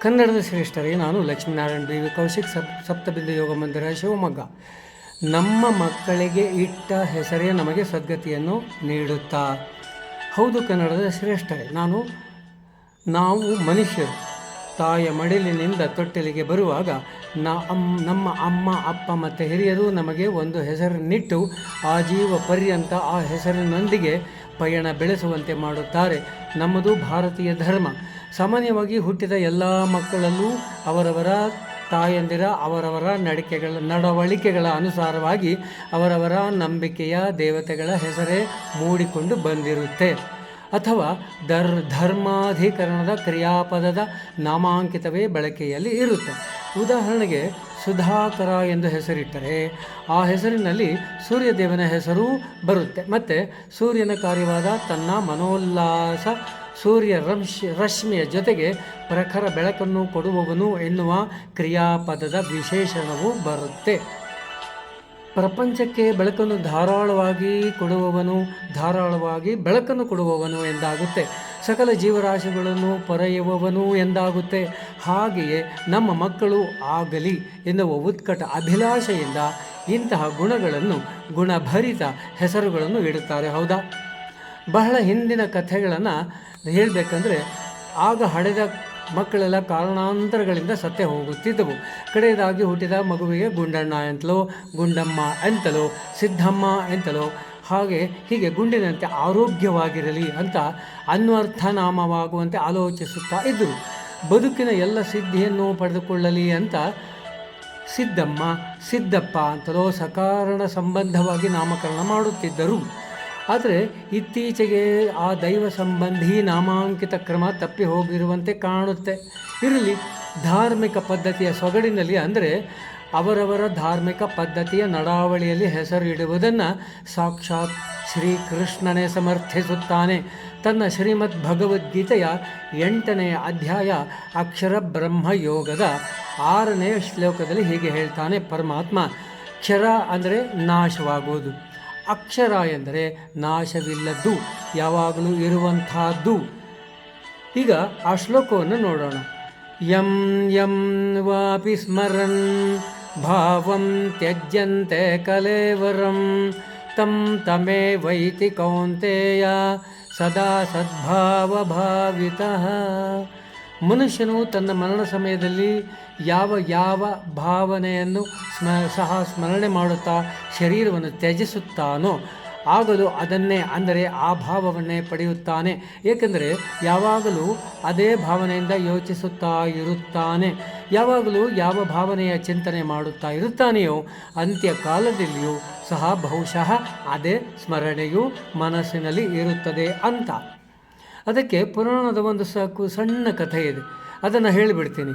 ಕನ್ನಡದ ಶ್ರೇಷ್ಠರೇ, ನಾನು ಲಕ್ಷ್ಮೀನಾರಾಯಣ ಬಿ ಕೌಶಿಕ್, ಸಪ್ತಬಿಂದು ಯೋಗ ಮಂದಿರ, ಶಿವಮೊಗ್ಗ. ನಮ್ಮ ಮಕ್ಕಳಿಗೆ ಇಟ್ಟ ಹೆಸರೇ ನಮಗೆ ಸದ್ಗತಿಯನ್ನು ನೀಡುತ್ತಾ. ಹೌದು ಕನ್ನಡದ ಶ್ರೇಷ್ಠರೇ, ನಾವು ಮನುಷ್ಯರು ತಾಯ ಮಡಿಲಿನಿಂದ ತೊಟ್ಟಿಲಿಗೆ ಬರುವಾಗ ನಮ್ಮ ಅಮ್ಮ ಅಪ್ಪ ಮತ್ತು ಹಿರಿಯರು ನಮಗೆ ಒಂದು ಹೆಸರನ್ನಿಟ್ಟು ಆಜೀವ ಪರ್ಯಂತ ಆ ಹೆಸರಿನೊಂದಿಗೆ ಪಯಣ ಬೆಳೆಸುವಂತೆ ಮಾಡುತ್ತಾರೆ. ನಮ್ಮದು ಭಾರತೀಯ ಧರ್ಮ. ಸಾಮಾನ್ಯವಾಗಿ ಹುಟ್ಟಿದ ಎಲ್ಲ ಮಕ್ಕಳಲ್ಲೂ ಅವರವರ ತಾಯಂದಿರ ಅವರವರ ನಡವಳಿಕೆಗಳ ಅನುಸಾರವಾಗಿ ಅವರವರ ನಂಬಿಕೆಯ ದೇವತೆಗಳ ಹೆಸರೇ ಮೂಡಿಕೊಂಡು ಬಂದಿರುತ್ತೆ, ಅಥವಾ ಧರ್ಮಾಧಿಕರಣದ ಕ್ರಿಯಾಪದದ ನಾಮಾಂಕಿತವೇ ಬಳಕೆಯಲ್ಲಿ ಇರುತ್ತೆ. ಉದಾಹರಣೆಗೆ ಸುಧಾಕರ ಎಂದು ಹೆಸರಿಟ್ಟರೆ ಆ ಹೆಸರಿನಲ್ಲಿ ಸೂರ್ಯದೇವನ ಹೆಸರೂ ಬರುತ್ತೆ. ಮತ್ತು ಸೂರ್ಯನ ಕಾರ್ಯವಾದ ತನ್ನ ಮನೋಲ್ಲಾಸ ಸೂರ್ಯ ರಶ್ಮಿಯ ಜೊತೆಗೆ ಪ್ರಖರ ಬೆಳಕನ್ನು ಕೊಡುವವನು ಎನ್ನುವ ಕ್ರಿಯಾಪದದ ವಿಶೇಷಣವೂ ಬರುತ್ತೆ. ಪ್ರಪಂಚಕ್ಕೆ ಬೆಳಕನ್ನು ಧಾರಾಳವಾಗಿ ಬೆಳಕನ್ನು ಕೊಡುವವನು ಎಂದಾಗುತ್ತೆ. ಸಕಲ ಜೀವರಾಶಿಗಳನ್ನು ಪೊರೆಯುವವನು ಎಂದಾಗುತ್ತೆ. ಹಾಗೆಯೇ ನಮ್ಮ ಮಕ್ಕಳು ಆಗಲಿ ಎನ್ನುವ ಉತ್ಕಟ ಅಭಿಲಾಷೆಯಿಂದ ಇಂತಹ ಗುಣಭರಿತ ಹೆಸರುಗಳನ್ನು ಇಡುತ್ತಾರೆ. ಹೌದಾ? ಬಹಳ ಹಿಂದಿನ ಕಥೆಗಳನ್ನು ಹೇಳಬೇಕಂದ್ರೆ, ಆಗ ಹಡೆದ ಮಕ್ಕಳೆಲ್ಲ ಕಾರಣಾಂತರಗಳಿಂದ ಸತ್ತೇ ಹೋಗುತ್ತಿದ್ದವು. ಕಡೆಯದಾಗಿ ಹುಟ್ಟಿದ ಮಗುವಿಗೆ ಗುಂಡಣ್ಣ ಎಂತಲೋ, ಗುಂಡಮ್ಮ ಎಂತಲೋ, ಸಿದ್ದಮ್ಮ ಎಂತಲೋ, ಹೀಗೆ ಗುಂಡಿನಂತೆ ಆರೋಗ್ಯವಾಗಿರಲಿ ಅಂತ ಅನ್ವರ್ಥನಾಮವಾಗುವಂತೆ ಆಲೋಚಿಸುತ್ತಾ ಇದ್ದರು. ಬದುಕಿನ ಎಲ್ಲ ಸಿದ್ಧಿಯನ್ನು ಪಡೆದುಕೊಳ್ಳಲಿ ಅಂತ ಸಿದ್ದಮ್ಮ ಸಿದ್ದಪ್ಪ ಅಂತಲೋ ಸಕಾರಣ ಸಂಬಂಧವಾಗಿ ನಾಮಕರಣ ಮಾಡುತ್ತಿದ್ದರು. ಆದರೆ ಇತ್ತೀಚೆಗೆ ಆ ದೈವ ಸಂಬಂಧಿ ನಾಮಾಂಕಿತ ಕ್ರಮ ತಪ್ಪಿ ಹೋಗಿರುವಂತೆ ಕಾಣುತ್ತೆ. ಇರಲಿ, ಧಾರ್ಮಿಕ ಪದ್ಧತಿಯ ಸೊಗಡಿನಲ್ಲಿ, ಅಂದರೆ ಅವರವರ ಧಾರ್ಮಿಕ ಪದ್ಧತಿಯ ನಡಾವಳಿಯಲ್ಲಿ ಹೆಸರು ಇಡುವುದನ್ನು ಸಾಕ್ಷಾತ್ ಶ್ರೀಕೃಷ್ಣನೇ ಸಮರ್ಥಿಸುತ್ತಾನೆ. ತನ್ನ ಶ್ರೀಮದ್ ಭಗವದ್ಗೀತೆಯ 8ನೇ ಅಧ್ಯಾಯ ಅಕ್ಷರ ಬ್ರಹ್ಮಯೋಗದ 6ನೇ ಶ್ಲೋಕದಲ್ಲಿ ಹೀಗೆ ಹೇಳ್ತಾನೆ ಪರಮಾತ್ಮ. ಕ್ಷರ ಅಂದರೆ ನಾಶವಾಗುವುದು, ಅಕ್ಷರ ಎಂದರೆ ನಾಶವಿಲ್ಲದ್ದು, ಯಾವಾಗಲೂ ಇರುವಂತಹದ್ದು. ಈಗ ಆ ಶ್ಲೋಕವನ್ನು ನೋಡೋಣ. ಯಂ ಯಂ ವಾಪಿ ಸ್ಮರನ್ ಭಾವಂ ತ್ಯಜ್ಯಂತೆ ಕಲೇವರಂ ತಂ ತಮೇ ವೈತಿ ಕೌಂತೆಯ ಸದಾ ಸದ್ಭಾವಭಾವಿತಃ. ಮನುಷ್ಯನು ತನ್ನ ಮರಣ ಸಮಯದಲ್ಲಿ ಯಾವ ಭಾವನೆಯನ್ನು ಸ್ಮರಣೆ ಮಾಡುತ್ತಾ ಶರೀರವನ್ನು ತ್ಯಜಿಸುತ್ತಾನೋ ಆಗಲೂ ಅದನ್ನೇ, ಅಂದರೆ ಆ ಭಾವವನ್ನೇ ಪಡೆಯುತ್ತಾನೆ. ಏಕೆಂದರೆ ಯಾವಾಗಲೂ ಅದೇ ಭಾವನೆಯಿಂದ ಯೋಚಿಸುತ್ತಾ ಇರುತ್ತಾನೆ. ಯಾವಾಗಲೂ ಯಾವ ಭಾವನೆಯ ಚಿಂತನೆ ಮಾಡುತ್ತಾ ಇರುತ್ತಾನೆಯೋ ಅಂತ್ಯಕಾಲದಲ್ಲಿಯೂ ಸಹ ಬಹುಶಃ ಅದೇ ಸ್ಮರಣೆಯು ಮನಸ್ಸಿನಲ್ಲಿ ಇರುತ್ತದೆ ಅಂತ. ಅದಕ್ಕೆ ಪುರಾಣದ ಒಂದು ಸಣ್ಣ ಕಥೆ ಇದೆ, ಅದನ್ನು ಹೇಳಿಬಿಡ್ತೀನಿ.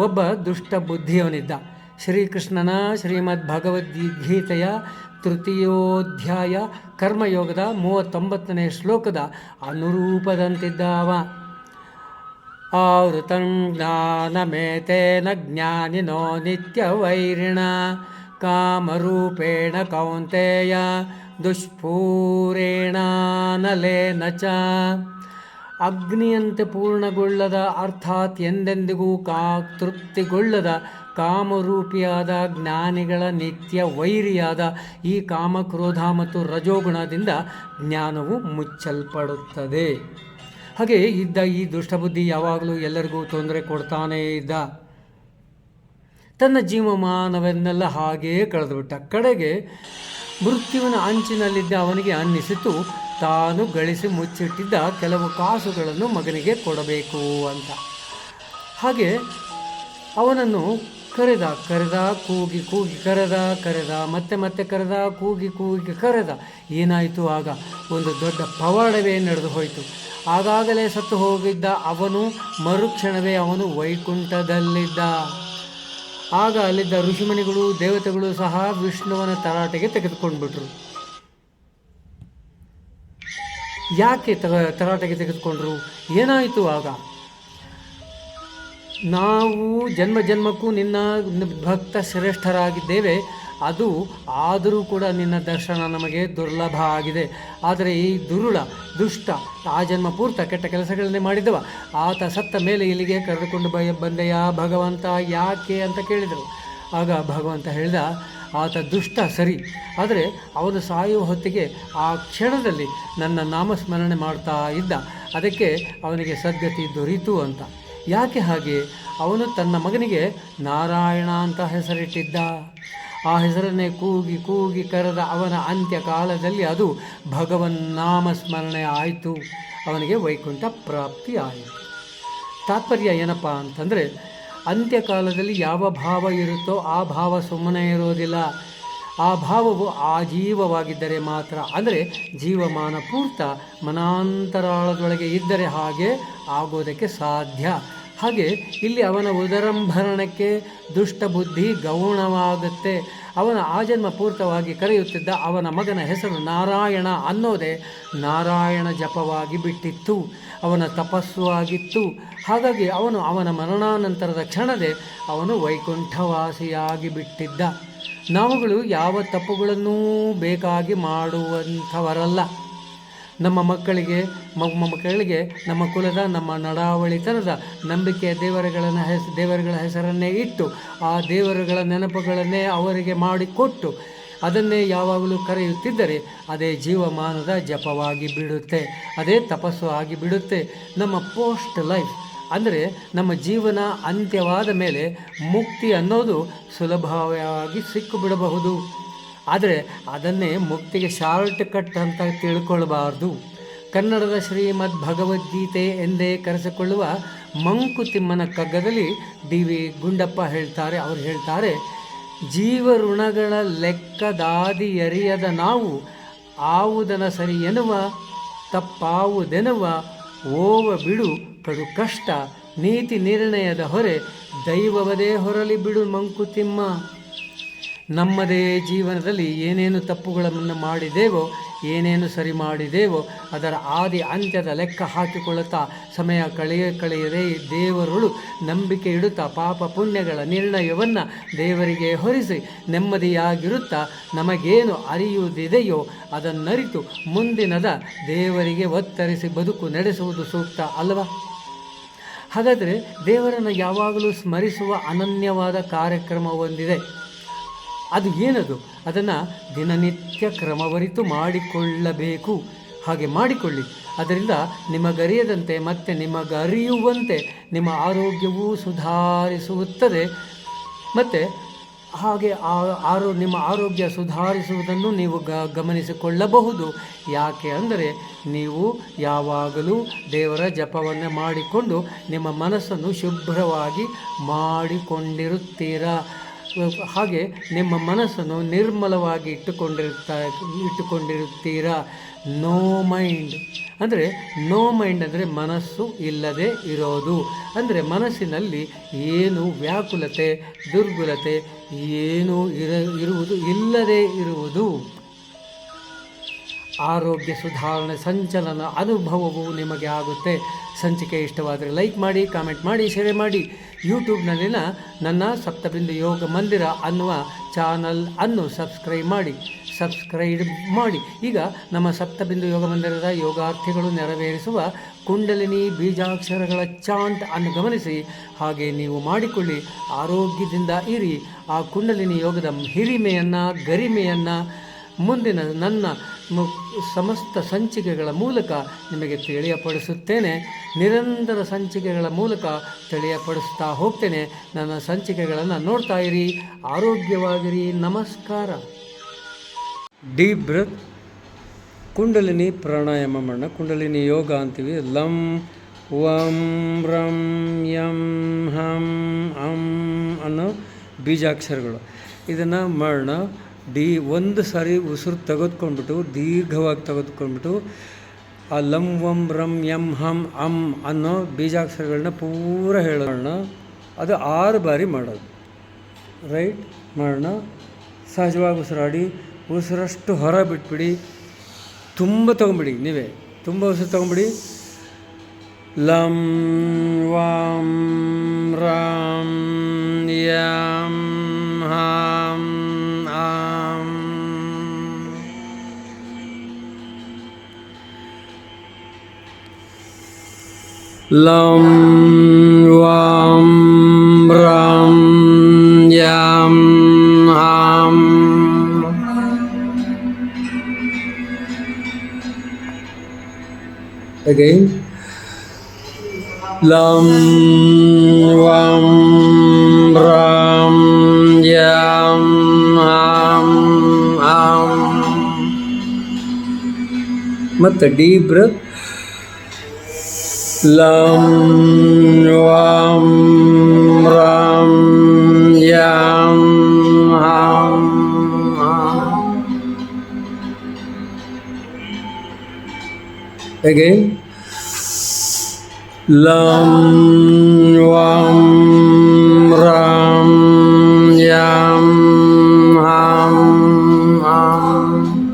ಒಬ್ಬ ದುಷ್ಟ ಬುದ್ಧಿಯವನಿದ್ದ. ಶ್ರೀಕೃಷ್ಣನ ಶ್ರೀಮದ್ ಭಗವದ್ಗೀತೆಯ 3ಧ್ಯಾಯ ಕರ್ಮಯೋಗದ 39ನೇ ಶ್ಲೋಕದ ಅನುರೂಪದಂತಿದ್ದ ಅವ. ಆವೃತಂ ಜ್ಞಾನಮೇತೇನ ಜ್ಞಾನಿನೋ ನಿತ್ಯವೈರಿಣ ಕಾಮರೂಪೇಣ ಕೌಂತೆಯ ದುಷ್ಪೂರೇಣಾನಲೇನ ಚ. ಅಗ್ನಿಯಂತೆ ಪೂರ್ಣಗೊಳ್ಳದ, ಅರ್ಥಾತ್ ಎಂದೆಂದಿಗೂ ತೃಪ್ತಿಗೊಳ್ಳದ ಕಾಮರೂಪಿಯಾದ ಜ್ಞಾನಿಗಳ ನಿತ್ಯ ವೈರಿಯಾದ ಈ ಕಾಮಕ್ರೋಧ ಮತ್ತು ರಜೋಗುಣದಿಂದ ಜ್ಞಾನವು ಮುಚ್ಚಲ್ಪಡುತ್ತದೆ. ಹಾಗೆ ಇದ್ದ ಈ ದುಷ್ಟಬುದ್ಧಿ ಯಾವಾಗಲೂ ಎಲ್ಲರಿಗೂ ತೊಂದರೆ ಕೊಡ್ತಾನೇ ಇದ್ದ. ತನ್ನ ಜೀವಮಾನವನ್ನೆಲ್ಲ ಹಾಗೆಯೇ ಕಳೆದುಬಿಟ್ಟ. ಕಡೆಗೆ ಮೃತ್ಯುವಿನ ಅಂಚಿನಲ್ಲಿದ್ದ ಅವನಿಗೆ ಅನ್ನಿಸಿತು, ತಾನು ಗಳಿಸಿ ಮುಚ್ಚಿಟ್ಟಿದ್ದ ಕೆಲವು ಕಾಸುಗಳನ್ನು ಮಗನಿಗೆ ಕೊಡಬೇಕು ಅಂತ. ಹಾಗೆ ಅವನನ್ನು ಕರೆದ, ಕೂಗಿ ಕರೆದ, ಮತ್ತೆ ಕರೆದ, ಕೂಗಿ ಕರೆದ. ಏನಾಯಿತು? ಆಗ ಒಂದು ದೊಡ್ಡ ಪವಾಡವೇ ನಡೆದು ಹೋಯಿತು. ಆಗಾಗಲೇ ಸತ್ತು ಹೋಗಿದ್ದ ಅವನು ಮರುಕ್ಷಣವೇ ಅವನು ವೈಕುಂಠದಲ್ಲಿದ್ದ. ಆಗ ಅಲ್ಲಿದ್ದ ಋಷಿಮುನಿಗಳು ದೇವತೆಗಳು ಸಹ ವಿಷ್ಣುವನ ತರಾಟೆಗೆ ತೆಗೆದುಕೊಂಡ್ಬಿಟ್ರು. ಯಾಕೆ ತರಾಟೆಗೆ ತೆಗೆದುಕೊಂಡ್ರು? ಏನಾಯಿತು? ಆಗ ನಾವು ಜನ್ಮ ಜನ್ಮಕ್ಕೂ ನಿನ್ನ ಭಕ್ತ ಶ್ರೇಷ್ಠರಾಗಿದ್ದೇವೆ, ಅದು ಆದರೂ ಕೂಡ ನಿನ್ನ ದರ್ಶನ ನಮಗೆ ದುರ್ಲಭ ಆಗಿದೆ. ಆದರೆ ಈ ದುಷ್ಟ ಆ ಜನ್ಮ ಪೂರ್ತ ಕೆಟ್ಟ ಕೆಲಸಗಳನ್ನೇ ಮಾಡಿದವ, ಆತ ಸತ್ತ ಮೇಲೆ ಇಲ್ಲಿಗೆ ಕರೆದುಕೊಂಡು ಬಂದೆಯ ಭಗವಂತ, ಯಾಕೆ ಅಂತ ಕೇಳಿದರು. ಆಗ ಭಗವಂತ ಹೇಳಿದ, ಆತ ದುಷ್ಟ ಸರಿ, ಆದರೆ ಅವನು ಸಾಯುವ ಹೊತ್ತಿಗೆ ಆ ಕ್ಷಣದಲ್ಲಿ ನನ್ನ ನಾಮಸ್ಮರಣೆ ಮಾಡ್ತಾ ಇದ್ದ, ಅದಕ್ಕೆ ಅವನಿಗೆ ಸದ್ಗತಿ ದೊರೀತು ಅಂತ. ಯಾಕೆ ಹಾಗೆ? ಅವನು ತನ್ನ ಮಗನಿಗೆ ನಾರಾಯಣ ಅಂತ ಹೆಸರಿಟ್ಟಿದ್ದ. ಆ ಹೆಸರನ್ನೇ ಕೂಗಿ ಕೂಗಿ ಕರೆದ ಅವನ ಅಂತ್ಯಕಾಲದಲ್ಲಿ ಅದು ಭಗವನ್ನಾಮಸ್ಮರಣೆ ಆಯಿತು, ಅವನಿಗೆ ವೈಕುಂಠ ಪ್ರಾಪ್ತಿ ಆಯಿತು. ತಾತ್ಪರ್ಯ ಏನಪ್ಪ ಅಂತಂದರೆ, ಅಂತ್ಯಕಾಲದಲ್ಲಿ ಯಾವ ಭಾವ ಇರುತ್ತೋ ಆ ಭಾವ ಸುಮ್ಮನೆ ಇರೋದಿಲ್ಲ. ಆ ಭಾವವು ಆಜೀವವಾಗಿದ್ದರೆ ಮಾತ್ರ, ಅಂದರೆ ಜೀವಮಾನ ಪೂರ್ತ ಮನಾಂತರಾಳದೊಳಗೆ ಇದ್ದರೆ ಹಾಗೆ ಆಗೋದಕ್ಕೆ ಸಾಧ್ಯ. ಹಾಗೆ ಇಲ್ಲಿ ಅವನ ಉದರಂಭರಣಕ್ಕೆ ದುಷ್ಟಬುದ್ಧಿ ಗೌಣವಾಗುತ್ತೆ. ಅವನ ಆಜನ್ಮ ಪೂರ್ತವಾಗಿ ಕರೆಯುತ್ತಿದ್ದ ಅವನ ಮಗನ ಹೆಸರು ನಾರಾಯಣ ಅನ್ನೋದೇ ನಾರಾಯಣ ಜಪವಾಗಿ ಬಿಟ್ಟಿತ್ತು, ಅವನ ತಪಸ್ಸು ಆಗಿತ್ತು. ಹಾಗಾಗಿ ಅವನ ಮರಣಾನಂತರದ ಕ್ಷಣದೇ ಅವನು ವೈಕುಂಠವಾಸಿಯಾಗಿ ಬಿಟ್ಟಿದ್ದ. ನಾವುಗಳು ಯಾವ ತಪ್ಪುಗಳನ್ನೂ ಬೇಕಾಗಿ ಮಾಡುವಂಥವರಲ್ಲ. ನಮ್ಮ ಮಕ್ಕಳಿಗೆ ನಮ್ಮ ಕುಲದ, ನಮ್ಮ ನಡಾವಳಿತನದ, ನಂಬಿಕೆಯ ದೇವರುಗಳ ಹೆಸರನ್ನೇ ಇಟ್ಟು ಆ ದೇವರುಗಳ ನೆನಪುಗಳನ್ನೇ ಅವರಿಗೆ ಮಾಡಿಕೊಟ್ಟು ಅದನ್ನೇ ಯಾವಾಗಲೂ ಕರೆಯುತ್ತಿದ್ದರೆ ಅದೇ ಜೀವಮಾನದ ಜಪವಾಗಿ ಬಿಡುತ್ತೆ, ಅದೇ ತಪಸ್ಸು ಆಗಿ ಬಿಡುತ್ತೆ. ನಮ್ಮ ಪೋಸ್ಟ್ ಲೈಫ್ ಅಂದರೆ ನಮ್ಮ ಜೀವನ ಅಂತ್ಯವಾದ ಮೇಲೆ ಮುಕ್ತಿ ಅನ್ನೋದು ಸುಲಭವಾಗಿ ಸಿಕ್ಕಿಬಿಡಬಹುದು. ಆದರೆ ಅದನ್ನೇ ಮುಕ್ತಿಗೆ ಶಾರ್ಟ್ ಕಟ್ ಅಂತ ತಿಳ್ಕೊಳ್ಬಾರ್ದು. ಕನ್ನಡದ ಶ್ರೀಮದ್ ಭಗವದ್ಗೀತೆ ಎಂದೇ ಕರೆಸಿಕೊಳ್ಳುವ ಮಂಕುತಿಮ್ಮನ ಕಗ್ಗದಲ್ಲಿ ಡಿ.ವಿ. ಗುಂಡಪ್ಪ ಅವರು ಹೇಳ್ತಾರೆ, ಜೀವಋಣಗಳ ಲೆಕ್ಕದಾದಿಯರಿಯದ ನಾವು ಆವುದನ ಸರಿ ಎನ್ನುವ ತಪ್ಪಾವುದೆನ್ನುವ ಓವ ಬಿಡು ಕಡು ಕಷ್ಟ ನೀತಿ ನಿರ್ಣಯದ ಹೊರೆ ದೈವವದೇ ಹೊರಲಿ ಬಿಡು ಮಂಕುತಿಮ್ಮ. ನಮ್ಮದೇ ಜೀವನದಲ್ಲಿ ಏನೇನು ತಪ್ಪುಗಳನ್ನು ಮಾಡಿದೇವೋ, ಏನೇನು ಸರಿ ಮಾಡಿದೇವೋ ಅದರ ಆದಿ ಅಂತ್ಯದ ಲೆಕ್ಕ ಹಾಕಿಕೊಳ್ಳುತ್ತಾ ಸಮಯ ಕಳೆಯದೇ ದೇವರುಳು ನಂಬಿಕೆ ಇಡುತ್ತಾ ಪಾಪ ಪುಣ್ಯಗಳ ನಿರ್ಣಯವನ್ನು ದೇವರಿಗೆ ಹೊರಿಸಿ ನೆಮ್ಮದಿಯಾಗಿರುತ್ತಾ ನಮಗೇನು ಅರಿಯುವುದಿದೆಯೋ ಅದನ್ನರಿತು ಮುಂದಿನದ ದೇವರಿಗೆ ಒತ್ತರಿಸಿ ಬದುಕು ನಡೆಸುವುದು ಸೂಕ್ತ ಅಲ್ಲವಾ? ಹಾಗಾದರೆ ದೇವರನ್ನು ಯಾವಾಗಲೂ ಸ್ಮರಿಸುವ ಅನನ್ಯವಾದ ಕಾರ್ಯಕ್ರಮ ಒಂದಿದೆ. ಅದು ಏನದು? ಅದನ್ನು ದಿನನಿತ್ಯ ಕ್ರಮವರಿತು ಮಾಡಿಕೊಳ್ಳಬೇಕು. ಹಾಗೆ ಮಾಡಿಕೊಳ್ಳಿ. ಅದರಿಂದ ನಿಮಗರಿಯದಂತೆ ಮತ್ತು ನಿಮಗರಿಯುವಂತೆ ನಿಮ್ಮ ಆರೋಗ್ಯವೂ ಸುಧಾರಿಸುತ್ತದೆ. ಮತ್ತು ಹಾಗೆ ನಿಮ್ಮ ಆರೋಗ್ಯ ಸುಧಾರಿಸುವುದನ್ನು ನೀವು ಗಮನಿಸಿಕೊಳ್ಳಬಹುದು. ಯಾಕೆ ಅಂದರೆ ನೀವು ಯಾವಾಗಲೂ ದೇವರ ಜಪವನ್ನು ಮಾಡಿಕೊಂಡು ನಿಮ್ಮ ಮನಸ್ಸನ್ನು ಶುಭ್ರವಾಗಿ ಮಾಡಿಕೊಂಡಿರುತ್ತೀರಾ. ಹಾಗೆ ನಿಮ್ಮ ಮನಸ್ಸನ್ನು ನಿರ್ಮಲವಾಗಿ ಇಟ್ಟುಕೊಂಡಿರುತ್ತೀರಾ. ನೋ ಮೈಂಡ್ ಅಂದರೆ ಮನಸ್ಸು ಇಲ್ಲದೆ ಇರೋದು. ಅಂದರೆ ಮನಸ್ಸಿನಲ್ಲಿ ಏನು ವ್ಯಾಕುಲತೆ, ದುರ್ಬಲತೆ ಏನೂ ಇರುವುದು ಇಲ್ಲದೇ ಇರುವುದು. ಆರೋಗ್ಯ ಸುಧಾರಣೆ, ಸಂಚಲನ ಅನುಭವವು ನಿಮಗೆ ಆಗುತ್ತೆ. ಸಂಚಿಕೆ ಇಷ್ಟವಾದರೆ ಲೈಕ್ ಮಾಡಿ, ಕಾಮೆಂಟ್ ಮಾಡಿ, ಶೇರ್ ಮಾಡಿ. ಯೂಟ್ಯೂಬ್ನಲ್ಲಿನ ನನ್ನ ಸಪ್ತಬಿಂದು ಯೋಗ ಮಂದಿರ ಅನ್ನುವ ಚಾನಲ್ ಅನ್ನು ಸಬ್ಸ್ಕ್ರೈಬ್ ಮಾಡಿ. ಈಗ ನಮ್ಮ ಸಪ್ತಬಿಂದು ಯೋಗ ಮಂದಿರದ ಯೋಗಾರ್ಥಿಗಳು ನೆರವೇರಿಸುವ ಕುಂಡಲಿನಿ ಬೀಜಾಕ್ಷರಗಳ ಚಾಂಟ್ ಅನ್ನು ಗಮನಿಸಿ ಹಾಗೆ ನೀವು ಮಾಡಿಕೊಳ್ಳಿ. ಆರೋಗ್ಯದಿಂದ ಇರಿ. ಆ ಕುಂಡಲಿನಿ ಯೋಗದ ಹಿರಿಮೆಯನ್ನು, ಗರಿಮೆಯನ್ನು ಮುಂದಿನ ನನ್ನ ಸಮಸ್ತ ಸಂಚಿಕೆಗಳ ಮೂಲಕ ನಿಮಗೆ ತಿಳಿಯಪಡಿಸುತ್ತೇನೆ. ನಿರಂತರ ಸಂಚಿಕೆಗಳ ಮೂಲಕ ತಿಳಿಯಪಡಿಸ್ತಾ ಹೋಗ್ತೇನೆ. ನನ್ನ ಸಂಚಿಕೆಗಳನ್ನು ನೋಡ್ತಾ ಇರಿ. ಆರೋಗ್ಯವಾಗಿರಿ. ನಮಸ್ಕಾರ. ಡೀಪ್ ಬ್ರೆತ್, ಕುಂಡಲಿನಿ ಪ್ರಾಣಾಯಾಮ ಮಾಡೋಣ. ಕುಂಡಲಿನಿ ಯೋಗ ಅಂತೀವಿ. ಲಂ ವಂ ರಂ ಯಂ ಹಂ ಅಂ ಅನ್ನೋ ಬೀಜಾಕ್ಷರಗಳು. ಇದನ್ನು ಮಾಡೋಣ. ಒಂದು ಸಾರಿ ಉಸಿರು ತೆಗೆದುಕೊಂಡ್ಬಿಟ್ಟು ದೀರ್ಘವಾಗಿ ತೆಗೆದುಕೊಂಡ್ಬಿಟ್ಟು ಆ ಲಂ ವಂ ರಂ ಯಂ ಹಂ ಅಂ ಅನ್ನೋ ಬೀಜಾಕ್ಷರಗಳನ್ನ ಪೂರ ಹೇಳೋಣ. ಅದು 6 ಬಾರಿ ಮಾಡೋದು. ರೈಟ್ ಮಾಡೋಣ. ಸಹಜವಾಗಿ ಉಸಿರಾಡಿ. ಉಸಿರಷ್ಟು ಹೊರ ಬಿಟ್ಬಿಡಿ. ತುಂಬ ತೊಗೊಂಬಿಡಿ. ನೀವೇ ತುಂಬ ಉಸಿರು ತೊಗೊಂಬಿಡಿ. ಲಂ ವಾಂ ರಾ lam vam ram yam ham. Again. Lam vam ram yam ham ham. ಮತ್ತೆ deep breath. Lam vam ram yam ham ham. Again. Lam vam ram yam ham ham.